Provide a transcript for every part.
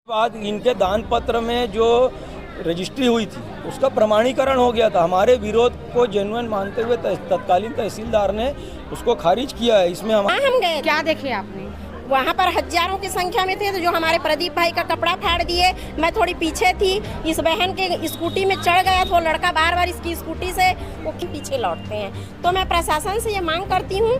बाद इनके दान पत्र में जो रजिस्ट्री हुई थी उसका प्रमाणीकरण हो गया था। हमारे विरोध को जेन्युइन मानते हुए तत्कालीन तहसीलदार ने उसको खारिज किया है। इसमें हम गए, क्या देखे आपने? वहाँ पर हजारों की संख्या में थे, तो जो हमारे प्रदीप भाई का कपड़ा फाड़ दिए। मैं थोड़ी पीछे थी, इस बहन के स्कूटी में चढ़ गया तो लड़का बार बार इसकी स्कूटी से वो पीछे लौटते हैं। तो मैं प्रशासन से ये मांग करती हूँ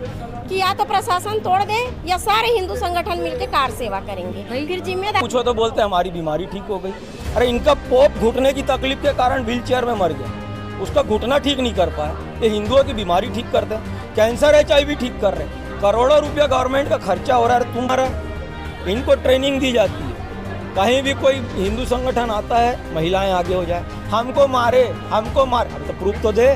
कि या तो प्रशासन तोड़ दे या सारे हिंदू संगठन मिलकर कार सेवा करेंगे। फिर जिम्मेदार पूछो तो बोलते हमारी बीमारी ठीक हो गई। अरे इनका पोप घुटने की तकलीफ के कारण व्हील चेयर में मर गया, उसका घुटना ठीक नहीं कर पाया। ये हिंदुओं की बीमारी ठीक कर दे, कैंसर HIV ठीक कर रहे, करोड़ों रुपया गवर्नमेंट का खर्चा हो रहा है तुम्हारा। इनको ट्रेनिंग दी जाती है, कहीं भी कोई हिंदू संगठन आता है महिलाएं आगे हो जाए, हमको मारे। अब तो प्रूफ तो दे,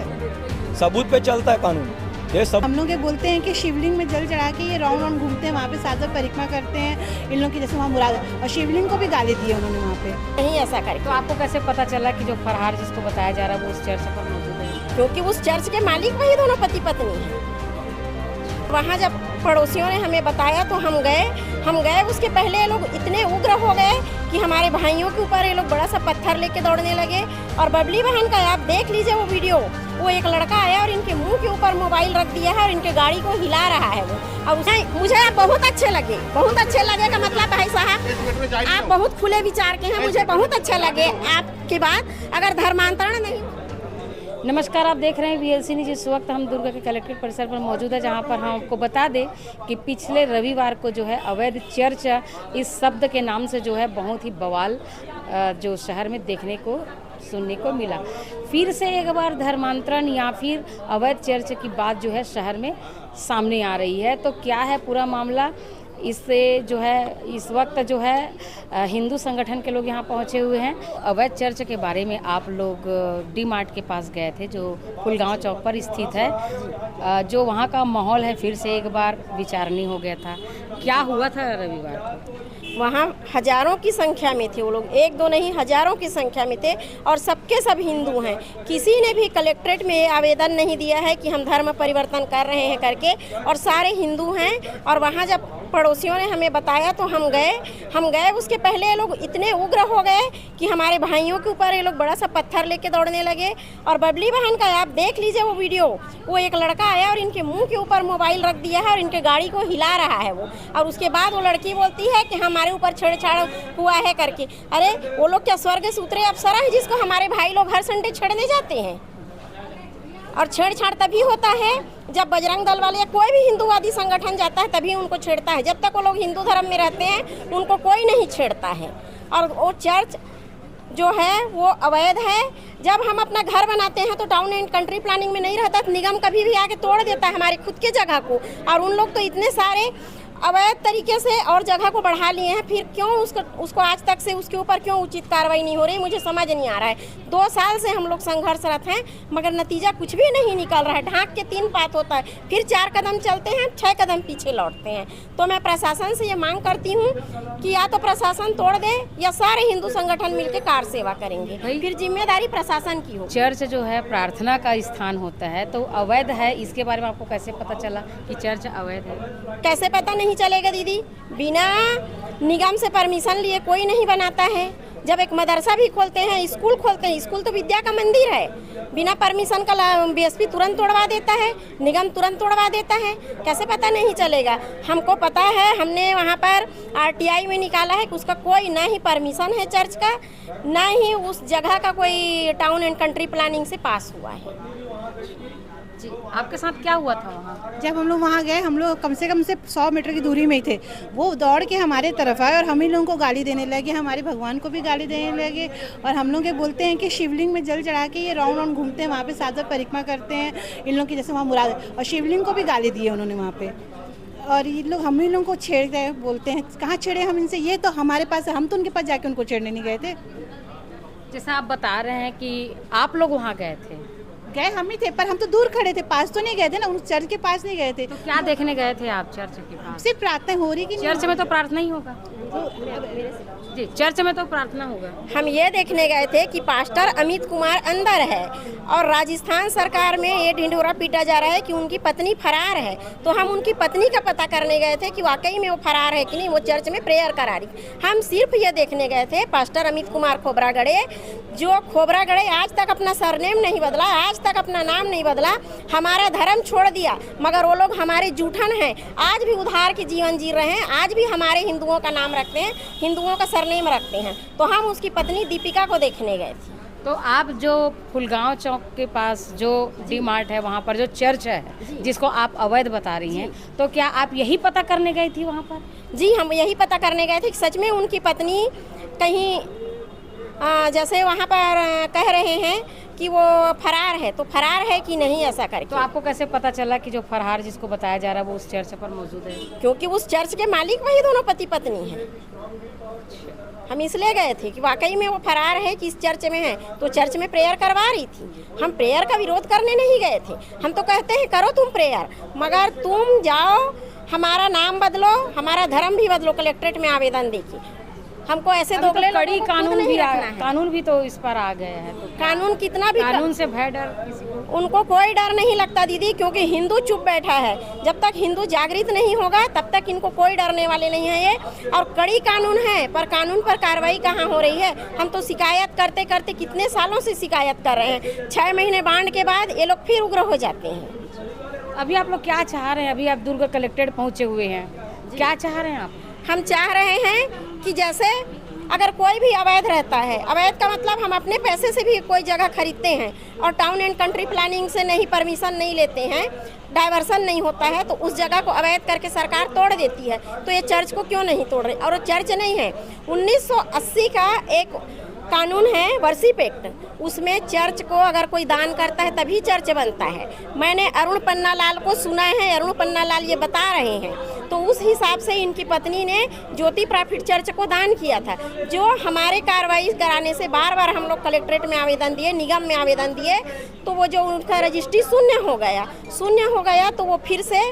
सबूत पे चलता है कानून। ये सब हम लोग ये बोलते हैं कि शिवलिंग में जल चढ़ा के ये राउंड राउंड घूमते हैं, वहाँ पे सात परिक्रमा करते हैं इन लोग की, जैसे वहाँ मुराद, और शिवलिंग को भी गाली दी है उन्होंने वहाँ पे। नहीं ऐसा करे। तो आपको कैसे पता चला कि जो फरहार जिसको बताया जा रहा है वो उस चर्च पर मौजूद है? क्योंकि उस चर्च के मालिक वही दोनों पति पत्नी हैं। वहाँ जब पड़ोसियों ने हमें बताया तो हम गए। उसके पहले ये लोग इतने उग्र हो गए कि हमारे भाइयों के ऊपर ये लोग बड़ा सा पत्थर लेके दौड़ने लगे। और बबली बहन का आप देख लीजिए वो वीडियो, वो एक लड़का आया और इनके मुंह के ऊपर मोबाइल रख दिया है और इनके गाड़ी को हिला रहा है वो। अब मुझे आप बहुत अच्छे लगे का मतलब भाई साहब आप बहुत खुले विचार के हैं, मुझे बहुत अच्छा लगे आपकी बात। अगर धर्मांतरण नहीं। नमस्कार, आप देख रहे हैं VLC न्यूज़। इस वक्त हम दुर्ग के कलेक्ट्रेट परिसर पर मौजूद है, जहां पर हम आपको बता दें कि पिछले रविवार को जो है अवैध चर्च इस शब्द के नाम से जो है बहुत ही बवाल जो शहर में देखने को सुनने को मिला। फिर से एक बार धर्मांतरण या फिर अवैध चर्च की बात जो है शहर में सामने आ रही है। तो क्या है पूरा मामला, इससे जो है इस वक्त जो है हिंदू संगठन के लोग यहाँ पहुँचे हुए हैं। अवैध चर्च के बारे में आप लोग D-Mart के पास गए थे, जो फुलगांव चौक पर स्थित है। जो वहाँ का माहौल है फिर से एक बार विचारणीय हो गया था। क्या हुआ था रविवार को? वहाँ हजारों की संख्या में थे वो लोग, एक दो नहीं हजारों की संख्या में थे और सबके सब हिंदू हैं। किसी ने भी कलेक्ट्रेट में आवेदन नहीं दिया है कि हम धर्म परिवर्तन कर रहे हैं करके, और सारे हिंदू हैं। और वहाँ जब पड़ोसियों ने हमें बताया तो हम गए। उसके पहले ये लोग इतने उग्र हो गए कि हमारे भाइयों के ऊपर ये लोग बड़ा सा पत्थर लेके दौड़ने लगे। और बबली बहन का आप देख लीजिए वो वीडियो, वो एक लड़का आया और इनके मुंह के ऊपर मोबाइल रख दिया है और इनके गाड़ी को हिला रहा है वो। और उसके बाद वो लड़की बोलती है कि हमारे ऊपर छेड़छाड़ हुआ है करके। अरे वो लोग क्या स्वर्ग से उतरे अप्सरा है जिसको हमारे भाई लोग हर संडे छेड़ने जाते हैं? और छेड़छाड़ तभी होता है जब बजरंग दल वाले या कोई भी हिंदूवादी संगठन जाता है, तभी उनको छेड़ता है। जब तक वो लोग हिंदू धर्म में रहते हैं उनको कोई नहीं छेड़ता है। और वो चर्च जो है वो अवैध है। जब हम अपना घर बनाते हैं तो टाउन एंड कंट्री प्लानिंग में नहीं रहता, तो निगम कभी भी आके तोड़ देता है हमारे खुद के जगह को। और उन लोग तो इतने सारे अवैध तरीके से और जगह को बढ़ा लिए हैं, फिर क्यों उसको आज तक से उसके ऊपर क्यों उचित कार्रवाई नहीं हो रही, मुझे समझ नहीं आ रहा है। 2 साल से हम लोग संघर्षरत हैं मगर नतीजा कुछ भी नहीं निकल रहा है। ढांक के 3 बात होता है, फिर 4 कदम चलते हैं, 6 कदम पीछे लौटते हैं। तो मैं प्रशासन से ये मांग करती हूँ कि या तो प्रशासन तोड़ दे या सारे हिंदू संगठन मिलकर कार सेवा करेंगे। फिर जिम्मेदारी प्रशासन की हो। चर्च जो है प्रार्थना का स्थान होता है, तो अवैध है, इसके बारे में आपको कैसे पता चला कि चर्च अवैध है? कैसे पता नहीं चलेगा दीदी? बिना निगम से परमिशन लिए कोई नहीं बनाता है। जब एक मदरसा भी खोलते हैं, स्कूल खोलते हैं, स्कूल तो विद्या का मंदिर है, बिना परमिशन का BSP तुरंत तोड़वा देता है, निगम तुरंत तोड़वा देता है। कैसे पता नहीं चलेगा? हमको पता है, हमने वहाँ पर RTI में निकाला है कि उसका कोई ना ही परमिशन है चर्च का, ना ही उस जगह का कोई टाउन एंड कंट्री प्लानिंग से पास हुआ है। जी, आपके साथ क्या हुआ था वहाँ? जब हम लोग वहाँ गए, हम लोग कम से 100 मीटर की दूरी में ही थे। वो दौड़ के हमारे तरफ आए और हम ही लोगों को गाली देने लगे, हमारे भगवान को भी गाली देने लगे। और हम लोग ये बोलते हैं कि शिवलिंग में जल चढ़ा के ये राउंड राउंड घूमते हैं, वहाँ पे सात परिक्रमा करते हैं इन लोग की, जैसे वहाँ मुराद, और शिवलिंग को भी गाली दी है उन्होंने वहाँ पे। और ये लोग हम ही लोगों को छेड़ गए, बोलते हैं कहाँ छेड़े हम इनसे, ये तो हमारे पास है, हम तो उनके पास जाके उनको छेड़ने नहीं गए थे। जैसा आप बता रहे हैं कि आप लोग वहाँ गए थे। गए हम ही थे, पर हम तो दूर खड़े थे, पास तो नहीं गए थे ना, उस चर्च के पास नहीं गए थे। तो क्या देखने गए थे आप चर्च के पास? सिर्फ प्रार्थना हो रही कि चर्च में तो प्रार्थना ही होगा। जी, चर्च में तो प्रार्थना होगा। हम ये देखने गए थे कि पास्टर अमित कुमार अंदर है और राजस्थान सरकार में ये ढिंढोरा पीटा जा रहा है कि उनकी पत्नी फरार है। तो हम उनकी पत्नी का पता करने गए थे कि वाकई में वो फरार है कि नहीं, वो चर्च में प्रेयर करा रही। हम सिर्फ ये देखने गए थे पास्टर अमित कुमार खोबरागढ़े, जो खोबरागढ़े आज तक अपना सरनेम नहीं बदला, आज तक अपना नाम नहीं बदला, हमारा धर्म छोड़ दिया, मगर वो लोग हमारे जूठन हैं, आज भी उधार के जीवन जी रहे हैं, आज भी हमारे हिंदुओं का नाम रखते हैं, हिंदुओं का सरनेम रखते हैं। तो हम उसकी पत्नी दीपिका को देखने गए थे। तो आप जो फुलगांव चौक के पास जो डी मार्ट है वहाँ पर जो चर्च है जिसको आप अवैध बता रही हैं, तो क्या आप यही पता करने गई थी वहाँ पर? जी, हम यही पता करने गए थे कि सच में उनकी पत्नी कहीं जैसे वहाँ पर कह रहे हैं कि वो फरार है, तो फरार है कि नहीं, ऐसा करके। तो आपको कैसे पता चला कि जो फरार जिसको बताया जा रहा है वो उस चर्च पर मौजूद है? क्योंकि उस चर्च के मालिक वही दोनों पति पत्नी हैं। हम इसलिए गए थे कि वाकई में वो फरार है कि इस चर्च में है, तो चर्च में प्रेयर करवा रही थी। हम प्रेयर का विरोध करने नहीं गए थे, हम तो कहते हैं करो तुम प्रेयर, मगर तुम जाओ हमारा नाम बदलो, हमारा धर्म भी बदलो, कलेक्ट्रेट में आवेदन देके। हमको ऐसे दोगले कड़ी कानून भी तो इस पर आ गया है। तो कानून कितना भी कानून से भय डर किसी को? उनको कोई डर नहीं लगता दीदी, क्योंकि हिंदू चुप बैठा है। जब तक हिंदू जागृत नहीं होगा तब तक इनको कोई डरने वाले नहीं है ये। और कड़ी कानून है, पर कानून पर कार्रवाई कहाँ हो रही है? हम तो शिकायत करते करते कितने सालों से शिकायत कर रहे हैं, 6 महीने बांध के बाद ये लोग फिर उग्र हो जाते हैं। अभी आप लोग क्या चाह रहे हैं? अभी आप दुर्ग कलेक्ट्रेट पहुँचे हुए हैं, क्या चाह रहे हैं आप? हम चाह रहे हैं कि जैसे अगर कोई भी अवैध रहता है, अवैध का मतलब हम अपने पैसे से भी कोई जगह खरीदते हैं और टाउन एंड कंट्री प्लानिंग से नहीं परमिशन नहीं लेते हैं, डाइवर्सन नहीं होता है, तो उस जगह को अवैध करके सरकार तोड़ देती है। तो ये चर्च को क्यों नहीं तोड़ रही? और वो चर्च नहीं है, 1980 का एक कानून है वर्शिप एक्ट, उसमें चर्च को अगर कोई दान करता है तभी चर्च बनता है। मैंने अरुण पन्नालाल को सुना है, अरुण पन्नालाल ये बता रहे हैं, तो उस हिसाब से इनकी पत्नी ने ज्योति प्रॉफिट चर्च को दान किया था, जो हमारे कार्रवाई कराने से बार बार हम लोग कलेक्ट्रेट में आवेदन दिए, निगम में आवेदन दिए, तो वो जो उनका रजिस्ट्री शून्य हो गया, तो वो फिर से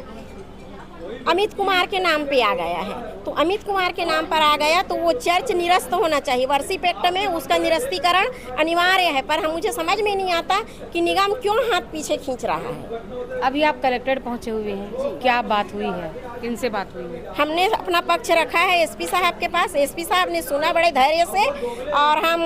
अमित कुमार के नाम पे आ गया है। तो अमित कुमार के नाम पर आ गया तो वो चर्च निरस्त होना चाहिए। वर्शिप एक्ट में उसका निरस्तीकरण अनिवार्य है, पर मुझे समझ में नहीं आता कि निगम क्यों हाथ पीछे खींच रहा है। अभी आप कलेक्ट्रेट पहुंचे हुए हैं, क्या बात हुई है, किनसे बात हुई है? हमने अपना पक्ष रखा है एसपी साहब के पास, एसपी साहब ने सुना बड़े धैर्य से, और हम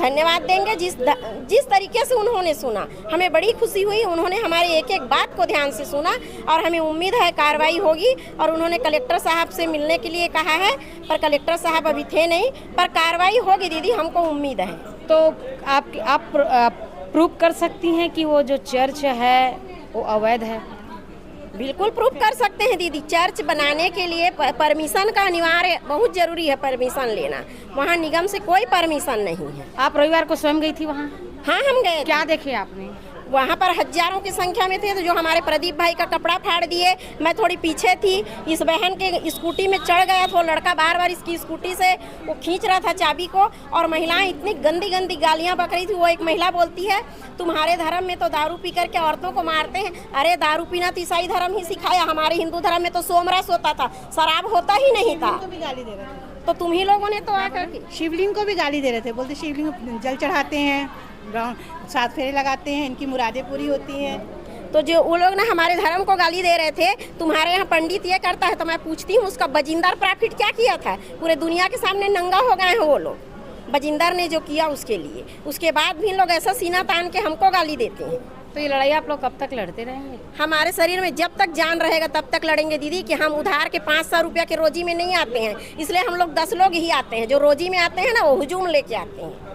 धन्यवाद देंगे जिस तरीके से उन्होंने सुना, हमें बड़ी खुशी हुई। उन्होंने हमारी एक एक बात को ध्यान से सुना और हमें उम्मीद है कार्रवाई होगी। और उन्होंने कलेक्टर साहब से मिलने के लिए कहा है, पर कलेक्टर साहब अभी थे नहीं, पर कार्रवाई होगी दीदी, हमको उम्मीद है। तो आप प्रूव कर सकती हैं कि वो जो चर्च है वो अवैध है? बिल्कुल प्रूफ कर सकते हैं दीदी। चर्च बनाने के लिए परमिशन का अनिवार्य बहुत जरूरी है, परमिशन लेना। वहाँ निगम से कोई परमिशन नहीं है। आप रविवार को स्वयं गई थी वहाँ? हाँ, हम गए। क्या देखे आपने? वहाँ पर हजारों की संख्या में थे, तो जो हमारे प्रदीप भाई का कपड़ा फाड़ दिए। मैं थोड़ी पीछे थी, इस बहन के स्कूटी में चढ़ गया तो लड़का बार बार इसकी स्कूटी से वो खींच रहा था चाबी को, और महिलाएं इतनी गंदी गंदी गालियाँ बक रही थी। वो एक महिला बोलती है, तुम्हारे धर्म में तो दारू पी करके औरतों को मारते हैं। अरे दारू पीना तो ईसाई धर्म ही सिखाया, हमारे हिंदू धर्म में तो सोमरस होता था, शराब होता ही नहीं था। गाली दे रहे थे, तो तुम ही लोगों ने तो आकर के शिवलिंग को भी गाली दे रहे थे, बोलते शिवलिंग को जल चढ़ाते हैं, 7 फेरे लगाते हैं, इनकी मुरादें पूरी होती हैं। तो जो वो लोग ना हमारे धर्म को गाली दे रहे थे, तुम्हारे यहाँ पंडित ये करता है, तो मैं पूछती हूँ उसका बजिंदर प्रॉफिट क्या किया था? पूरे दुनिया के सामने नंगा हो गए हैं वो लोग। बजिंदर ने जो किया उसके लिए, उसके बाद भी लोग ऐसा सीना तान के हमको गाली देते हैं। तो ये लड़ाई आप लोग कब तक लड़ते रहेंगे? हमारे शरीर में जब तक जान रहेगा तब तक लड़ेंगे दीदी, कि हम उधार के 500 रुपया के रोजी में नहीं आते हैं। इसलिए हम लोग 10 लोग ही आते हैं, जो रोजी में आते हैं ना वो हुजूम लेके आते हैं।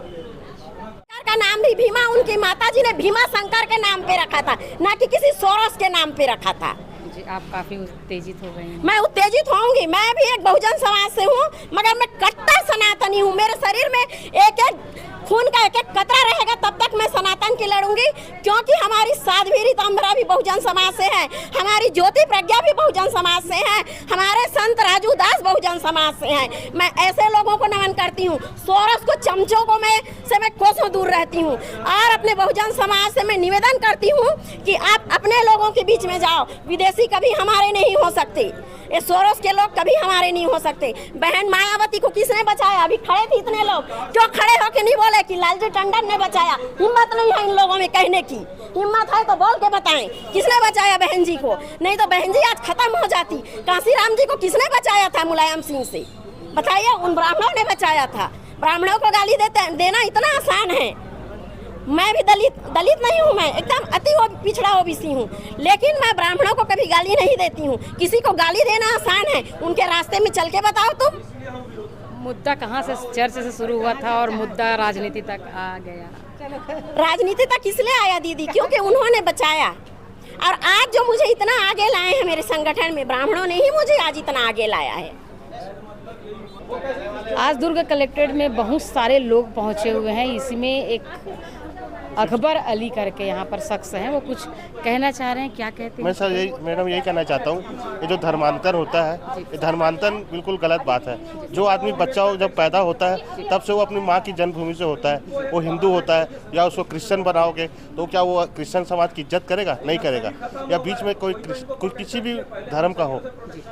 का नाम भी भीमा, उनकी माताजी ने भीमा शंकर के नाम पे रखा था, ना कि किसी सोरस के नाम पे रखा था। जी, आप काफी उत्तेजित हो गए हैं। मैं उत्तेजित होंगी, मैं भी एक बहुजन समाज से हूँ, मगर मैं कट्टर सनातनी हूँ। मेरे शरीर में एक एक खून का एक एक कतरा रहेगा तब तक मैं सनातन की लड़ूंगी, क्योंकि हमारी साध्वी रीतांबरा भी बहुजन समाज से है, हमारी ज्योति प्रज्ञा भी बहुजन समाज से है, हमारे संत राजू दास बहुजन समाज से हैं। मैं ऐसे लोगों को नमन करती हूँ। सोरस को चमचों को मैं कोसों दूर रहती हूँ, और अपने बहुजन समाज से मैं निवेदन करती हूँ कि आप अपने लोगों के बीच में जाओ, विदेशी कभी हमारे नहीं हो सकते। ये सोरोस के लोग कभी हमारे नहीं हो सकते। बहन मायावती को किसने बचाया? अभी खड़े थे इतने लोग, क्यों खड़े होके नहीं बोले कि लालजी टंडन ने बचाया? हिम्मत नहीं है इन लोगों में कहने की। हिम्मत है तो बोल के बताएं किसने बचाया बहन जी को, नहीं तो बहन जी आज खत्म हो जाती। कांसीराम जी को किसने बचाया था मुलायम सिंह से? बताइए, उन ब्राह्मणों ने बचाया था। ब्राह्मणों को गाली देना इतना आसान है। मैं भी दलित नहीं हूँ, मैं एकदम अति पिछड़ा ओबीसी हूँ, लेकिन मैं ब्राह्मणों को कभी गाली नहीं देती हूँ। किसी को गाली देना आसान है, उनके रास्ते में चल के बताओ तुम। मुद्दा कहाँ से चर्च से शुरू हुआ था और मुद्दा राजनीति तक आ गया? राजनीति तक इसलिए आया दीदी क्योंकि उन्होंने बचाया, और आज जो मुझे इतना आगे लाए हैं मेरे संगठन में, ब्राह्मणों ने ही मुझे आज इतना आगे लाया है। आज दुर्ग कलेक्ट्रेट में बहुत सारे लोग पहुंचे हुए हैं। इसमें एक अकबर अली करके यहाँ पर शख्स हैं, वो कुछ कहना चाह रहे हैं। क्या कहते हैं? मैं सर मैडम यही कहना चाहता हूँ, ये जो धर्मांतर होता है, ये धर्मांतर बिल्कुल गलत बात है। जो आदमी बच्चा जब पैदा होता है तब से वो अपनी माँ की जन्मभूमि से होता है, वो हिंदू होता है, या उसको क्रिश्चियन बनाओगे तो क्या वो क्रिश्चियन समाज की इज्जत करेगा? नहीं करेगा। या बीच में कोई किसी भी धर्म का हो,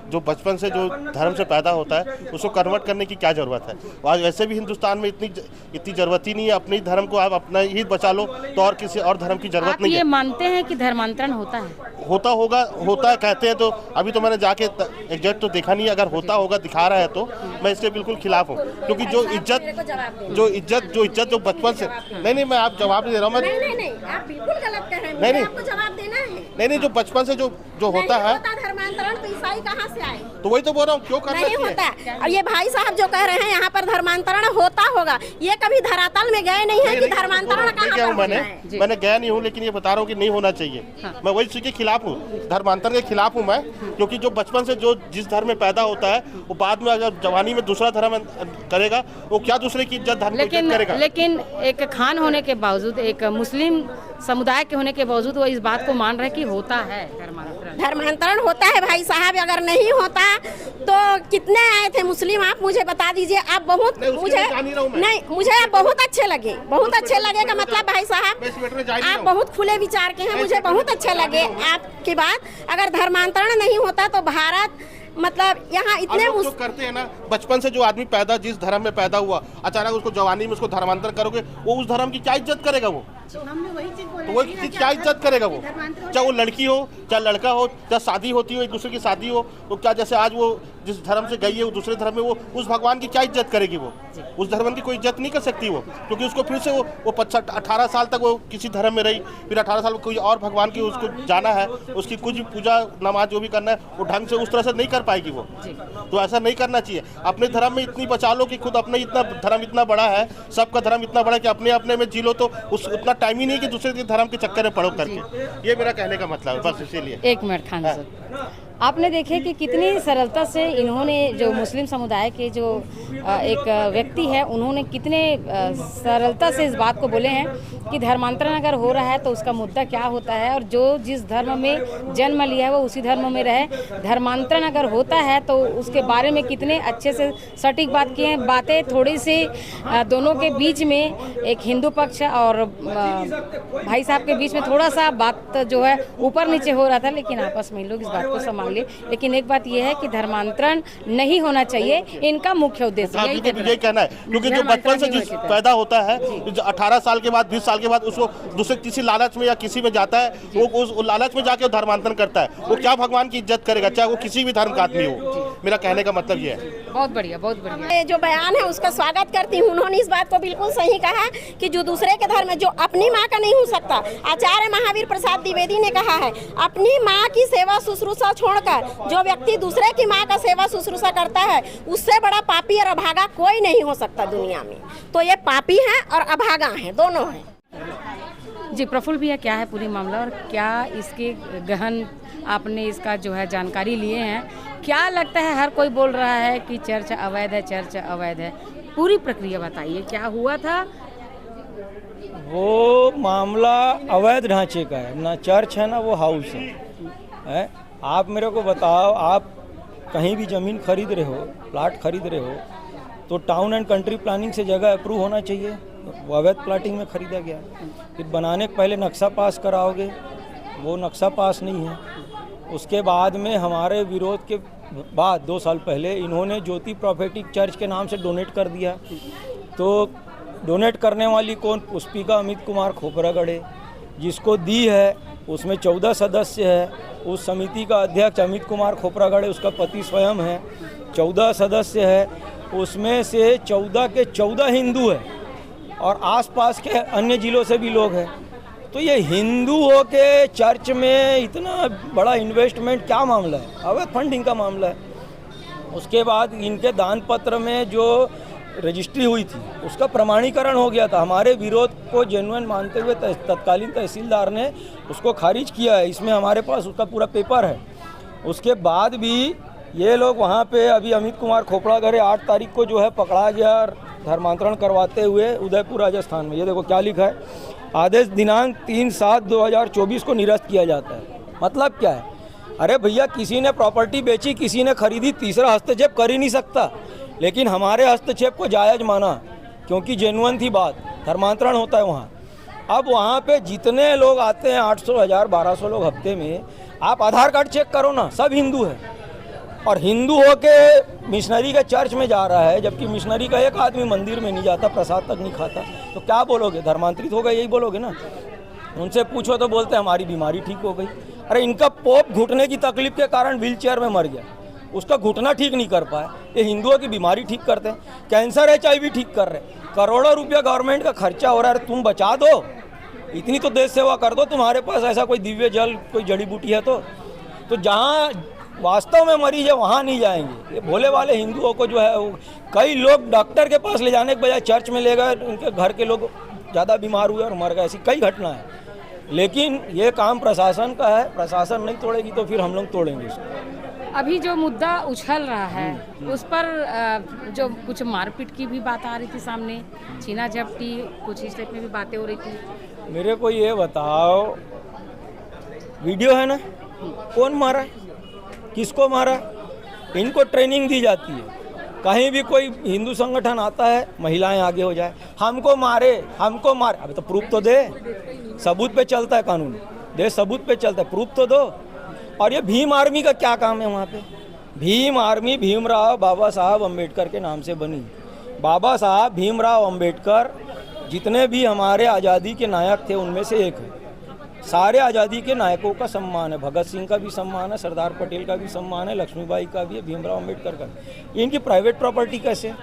जो बचपन से जो धर्म से पैदा होता है उसको कन्वर्ट करने की क्या ज़रूरत है? आज वैसे भी हिंदुस्तान में इतनी ज़रूरत ही नहीं है। अपने धर्म को आप अपना ही बचा लो तो और किसी और धर्म की जरूरत नहीं है। ये मानते हैं कि धर्मांतरण होता है? होता है कहते हैं, तो अभी तो मैंने जाके एग्जैक्ट तो देखा नहीं। अगर होता होगा दिखा रहा है तो मैं इसके बिल्कुल खिलाफ हूँ, क्योंकि जो इज्जत जो बचपन से नहीं मैं आप जवाब दे रहा हूँ। नहीं आप बिल्कुल गलत कह रहे हैं, आपको जवाब देना है। नहीं जो बचपन से जो होता है धर्मांतरण, तो ईसाई कहाँ से आए? तो वही तो बोल रहा हूँ, क्यों करना नहीं होता। और ये भाई साहब जो कह रहे हैं यहाँ पर धर्मांतरण होता होगा, ये कभी धरातल में गए नहीं है कि धर्मांतरण कहाँ पर? मैंने गया नहीं हूँ, लेकिन ये बता रहा हूँ कि नहीं होना चाहिए। मैं वही चीज के खिलाफ हूँ, धर्मांतर के खिलाफ हूँ मैं, क्योंकि जो बचपन से जो जिस धर्म में पैदा होता है वो बाद में अगर जवानी में दूसरा धर्म करेगा, वो क्या दूसरे की इज्जत धर्म की इज्जत करेगा? लेकिन एक खान होने के बावजूद, एक मुस्लिम समुदाय के होने के बावजूद वो इस बात को मान रहे कि होता है धर्मांतरण होता है भाई साहब। अगर नहीं होता तो कितने आए थे मुस्लिम, आप मुझे बता दीजिए। आप बहुत मुझे आप बहुत अच्छे लगे, का मतलब भाई साहब आप बहुत खुले विचार के हैं, मुझे बहुत अच्छे लगे आपकी बात। अगर धर्मांतरण नहीं होता तो भारत मतलब यहाँ इतने जो करते हैं ना, बचपन से जो आदमी जिस धर्म में पैदा हुआ, अचानक उसको जवानी में उसको धर्मांतर करोगे, वो उस धर्म की क्या इज्जत करेगा? वो क्या इज्जत करेगा? वो चाहे वो लड़की हो चाहे लड़का हो, चाहे शादी होती हो, एक दूसरे की शादी हो, तो क्या जैसे आज वो जिस धर्म से गई है वो दूसरे धर्म में, वो उस भगवान की क्या इज्जत करेगी? वो उस धर्म की कोई इज्जत नहीं कर सकती वो, क्योंकि उसको फिर से वो 18 साल तक वो किसी धर्म में रही, फिर 18 साल कोई और भगवान की उसको जाना है, उसकी कुछ पूजा नमाज जो भी करना है वो ढंग से उस तरह से नहीं कर पाएगी वो। तो ऐसा नहीं करना चाहिए। अपने धर्म में इतनी बचा लो कि खुद अपने इतना धर्म इतना बड़ा है, सबका धर्म इतना बड़ा है कि अपने अपने में जी लो, तो उतना टाइम ही नहीं कि दूसरे के धर्म के चक्कर में पड़ो करके। ये मेरा कहने का मतलब है, बस इसीलिए। एक मिनट खान साहब, आपने देखे कि कितनी सरलता से इन्होंने, जो मुस्लिम समुदाय के जो एक व्यक्ति है, उन्होंने कितने सरलता से इस बात को बोले हैं कि धर्मांतरण अगर हो रहा है तो उसका मुद्दा क्या होता है, और जो जिस धर्म में जन्म लिया है वो उसी धर्म में रहे। धर्मांतरण अगर होता है तो उसके बारे में कितने अच्छे से सटीक बात किए हैं। बातें थोड़ी सी दोनों के बीच में, एक हिंदू पक्ष और भाई साहब के बीच में थोड़ा सा बात जो है ऊपर नीचे हो रहा था, लेकिन आपस में लोग इस बात को संभाल लिए। लेकिन एक बात यह है कि धर्मांतरण नहीं होना चाहिए, इनका मुख्य उद्देश्य यही कहना है, क्योंकि जो बचपन से जिस पैदा होता है, 18 साल के बाद 20 साल के बाद उसको दूसरे किसी लालच में या किसी में जाता है, वो उस लालच में जाके धर्मांतरण करता है, वो क्या भगवान की इज्जत करेगा, चाहे वो किसी भी धर्म का आदमी हो। मेरा कहने का मतलब ये है। बहुत बढ़िया, बहुत बढ़िया। जो बयान है उसका स्वागत करती हूँ। उन्होंने इस बात को बिल्कुल सही कहा कि जो दूसरे के धर्म में, जो अपनी माँ का नहीं हो सकता, आचार्य महावीर प्रसाद द्विवेदी ने कहा है, अपनी माँ की सेवा शुश्रूषा छोड़कर जो व्यक्ति दूसरे की माँ का सेवा शुश्रूषा करता है, उससे बड़ा पापी और अभागा कोई नहीं हो सकता दुनिया में। तो ये पापी है और अभागा है, दोनों है। जी प्रफुल्ल भैया, क्या है पूरी मामला और क्या इसके गहन आपने इसका जो है जानकारी लिए हैं? क्या लगता है, हर कोई बोल रहा है कि चर्च अवैध है, चर्च अवैध है, पूरी प्रक्रिया बताइए, क्या हुआ था? वो मामला अवैध ढांचे का है, ना चर्च है ना वो हाउस है। आप मेरे को बताओ, आप कहीं भी ज़मीन खरीद रहे हो, प्लाट खरीद रहे हो, तो टाउन एंड कंट्री प्लानिंग से जगह अप्रूव होना चाहिए। वो अवैध प्लाटिंग में खरीदा गया, फिर बनाने के पहले नक्शा पास कराओगे, वो नक्शा पास नहीं है। उसके बाद में हमारे विरोध के बाद 2 साल पहले इन्होंने ज्योति प्रोफेटिक चर्च के नाम से डोनेट कर दिया। तो डोनेट करने वाली कौन? पुष्पिका अमित कुमार खोपरागढ़े, जिसको दी है उसमें 14 सदस्य है। उस समिति का अध्यक्ष अमित कुमार खोपरागढ़े, उसका पति स्वयं है। 14 सदस्य है, उसमें से 14 के 14 हिंदू है और आसपास के अन्य जिलों से भी लोग हैं। तो ये हिंदुओं के चर्च में इतना बड़ा इन्वेस्टमेंट क्या मामला है? अवैध फंडिंग का मामला है। उसके बाद इनके दान पत्र में जो रजिस्ट्री हुई थी उसका प्रमाणीकरण हो गया था। हमारे विरोध को जेन्युइन मानते हुए तत्कालीन तहसीलदार ने उसको खारिज किया है। इसमें हमारे पास उसका पूरा पेपर है। उसके बाद भी ये लोग वहाँ पे अभी अमित कुमार खोपरागढ़े 8 तारीख को जो है पकड़ा गया धर्मांतरण करवाते हुए उदयपुर राजस्थान में। ये देखो क्या लिखा है, आदेश दिनांक 3/7/2024 को निरस्त किया जाता है। मतलब क्या है? अरे भैया, किसी ने प्रॉपर्टी बेची, किसी ने खरीदी, तीसरा हस्तक्षेप कर ही नहीं सकता। लेकिन हमारे हस्तक्षेप को जायज़ माना क्योंकि जेन्युइन थी बात, धर्मांतरण होता है वहाँ। अब वहाँ पे जितने लोग आते हैं 800, 1000, 1200 लोग हफ्ते में, आप आधार कार्ड चेक करो ना, सब हिंदू हैं। और हिंदू हो के मिशनरी के चर्च में जा रहा है, जबकि मिशनरी का एक आदमी मंदिर में नहीं जाता, प्रसाद तक नहीं खाता। तो क्या बोलोगे? धर्मांतरित हो गए, यही बोलोगे ना। उनसे पूछो तो बोलते हैं हमारी बीमारी ठीक हो गई। अरे इनका पोप घुटने की तकलीफ के कारण व्हील चेयर में मर गया, उसका घुटना ठीक नहीं कर पाए। ये हिंदुओं की बीमारी ठीक करते हैं, कैंसर HIV ठीक कर रहे हैं। करोड़ों रुपया गवर्नमेंट का खर्चा हो रहा है, तुम बचा दो, इतनी तो देश सेवा कर दो। तुम्हारे पास ऐसा कोई दिव्य जल, कोई जड़ी बूटी है तो जहाँ वास्तव में मरीज है वहाँ नहीं जाएंगे। ये भोले वाले हिंदुओं को जो है, कई लोग डॉक्टर के पास ले जाने के बजाय चर्च में ले गए, उनके घर के लोग ज़्यादा बीमार हुए और मर गए। ऐसी कई घटना है। लेकिन ये काम प्रशासन का है, प्रशासन नहीं तोड़ेगी तो फिर हम लोग तोड़ेंगे इसको। अभी जो मुद्दा उछल रहा है उस पर जो कुछ मारपीट की भी बात आ रही थी सामने, छीना झपटी, कुछ इस टाइप में भी बातें हो रही थी। मेरे को ये बताओ, वीडियो है ना, कौन मारा है, किसको मारा? इनको ट्रेनिंग दी जाती है। कहीं भी कोई हिंदू संगठन आता है, महिलाएं आगे हो जाए, हमको मारे, हमको मारे। अबे तो प्रूफ तो दे, सबूत पे चलता है कानून, दे सबूत पे चलता है, प्रूफ तो दो। और ये भीम आर्मी का क्या काम है वहाँ पे? भीम आर्मी भीमराव बाबा साहब अम्बेडकर के नाम से बनी। बाबा साहब भीमराव अम्बेडकर जितने भी हमारे आज़ादी के नायक थे उनमें से एक है। सारे आज़ादी के नायकों का सम्मान है, भगत सिंह का भी सम्मान है, सरदार पटेल का भी सम्मान है, लक्ष्मीबाई का भी है, भीमराव अम्बेडकर का भी। इनकी प्राइवेट प्रॉपर्टी कैसे?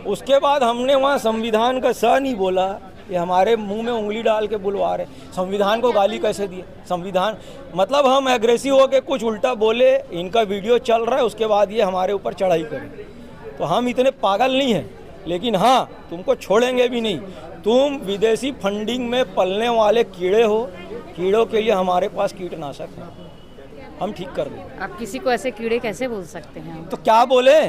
उसके बाद हमने वहाँ संविधान का स नहीं बोला, ये हमारे मुंह में उंगली डाल के बुलवा रहे। संविधान को गाली कैसे दिए? संविधान मतलब हम एग्रेसिव हो के कुछ उल्टा बोले, इनका वीडियो चल रहा है, उसके बाद ये हमारे ऊपर चढ़ाई करें। तो हम इतने पागल नहीं हैं, लेकिन हाँ, तुमको छोड़ेंगे भी नहीं। तुम विदेशी फंडिंग में पलने वाले कीड़े हो, कीड़ों के लिए हमारे पास कीटनाशक है, हम ठीक कर देंगे। आप किसी को ऐसे कीड़े कैसे बोल सकते हैं? तो क्या बोले?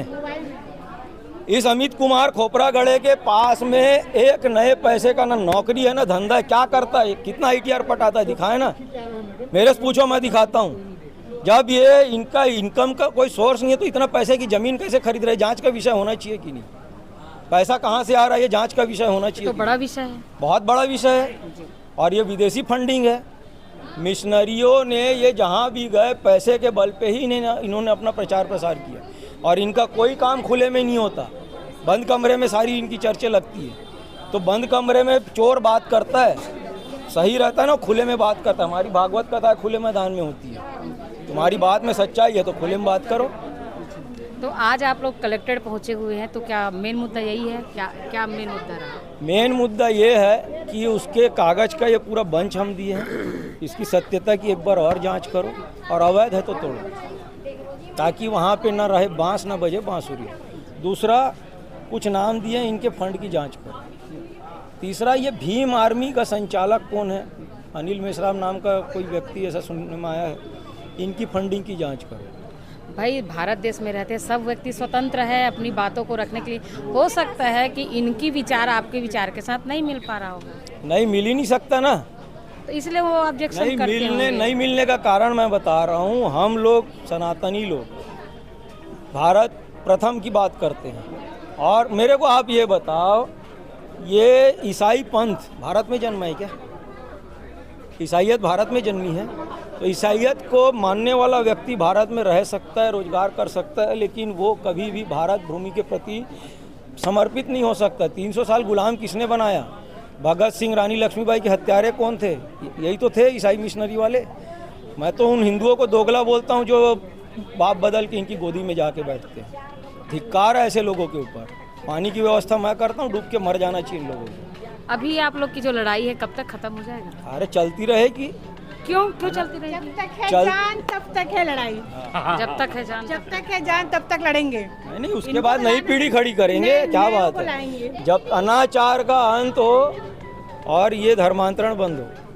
इस अमित कुमार खोपरागढ़े के पास में एक नए पैसे का ना नौकरी है ना धंधा है। क्या करता है? कितना ITR पटाता है? दिखाए ना, मेरे से पूछो, मैं दिखाता हूँ। जब ये इनका इनकम का कोई सोर्स नहीं है तो इतना पैसे की ज़मीन कैसे खरीद रहे? जांच का विषय होना चाहिए कि नहीं? पैसा कहाँ से आ रहा है, ये जांच का विषय होना चाहिए। तो बड़ा विषय है, बहुत बड़ा विषय है। और ये विदेशी फंडिंग है। मिशनरियों ने ये जहाँ भी गए पैसे के बल पे ही इन्होंने अपना प्रचार प्रसार किया। और इनका कोई काम खुले में नहीं होता, बंद कमरे में सारी इनकी चर्चा लगती है। तो बंद कमरे में चोर बात करता है, सही रहता है ना, खुले में बात करता है। हमारी भागवत कथा खुले मैदान में होती है। तुम्हारी बात में सच्चाई है तो खुले में बात करो। तो आज आप लोग कलेक्टेड पहुंचे हुए हैं, तो क्या मेन मुद्दा यही है? क्या मेन मुद्दा रहा? मेन मुद्दा ये है कि उसके कागज़ का ये पूरा बंच हम दिए हैं, इसकी सत्यता की एक बार और जांच करो, और अवैध है तो तोड़ो, ताकि वहाँ पे ना रहे बांस, ना बजे बांसुरी। दूसरा, कुछ नाम दिए, इनके फंड की जांच करो। तीसरा, ये भीम आर्मी का संचालक कौन है? अनिल मेश्राम नाम का कोई व्यक्ति ऐसा सुनने में आया है। इनकी फंडिंग की जांच करो। भाई, भारत देश में रहते सब व्यक्ति स्वतंत्र है अपनी बातों को रखने के लिए। हो सकता है कि इनकी विचार आपके विचार के साथ नहीं मिल पा रहा होगा। नहीं, मिल ही नहीं सकता ना, तो इसलिए वो ऑब्जेक्शन करते होंगे। नहीं मिलने का कारण मैं बता रहा हूँ। हम लोग सनातनी लोग भारत प्रथम की बात करते हैं। और मेरे को आप ये बताओ, ये ईसाई पंथ भारत में जन्मा है क्या? ईसाईयत भारत में जन्मी है? तो ईसाइयत को मानने वाला व्यक्ति भारत में रह सकता है, रोजगार कर सकता है, लेकिन वो कभी भी भारत भूमि के प्रति समर्पित नहीं हो सकता। 300 साल गुलाम किसने बनाया? भगत सिंह, रानी लक्ष्मीबाई के हत्यारे कौन थे? यही तो थे ईसाई मिशनरी वाले। मैं तो उन हिंदुओं को दोगला बोलता हूँ जो बाप बदल के इनकी गोदी में जाके बैठते हैं। धिक्कार है ऐसे लोगों के ऊपर। पानी की व्यवस्था मैं करता हूँ, डूब के मर जाना चाहिए इन लोगों को। अभी आप लोग की जो लड़ाई है कब तक खत्म हो जाएगा? अरे चलती रहेगी। क्यों चलती रहेगी? जब तक है चल- जान तब तक है लड़ाई, जब तक है जान जब तक है जान तब तक लड़ेंगे। नहीं, उसके बाद नई पीढ़ी खड़ी करेंगे। क्या नए बात को है? लाएंगे। जब अनाचार का अंत हो और ये धर्मांतरण बंद हो।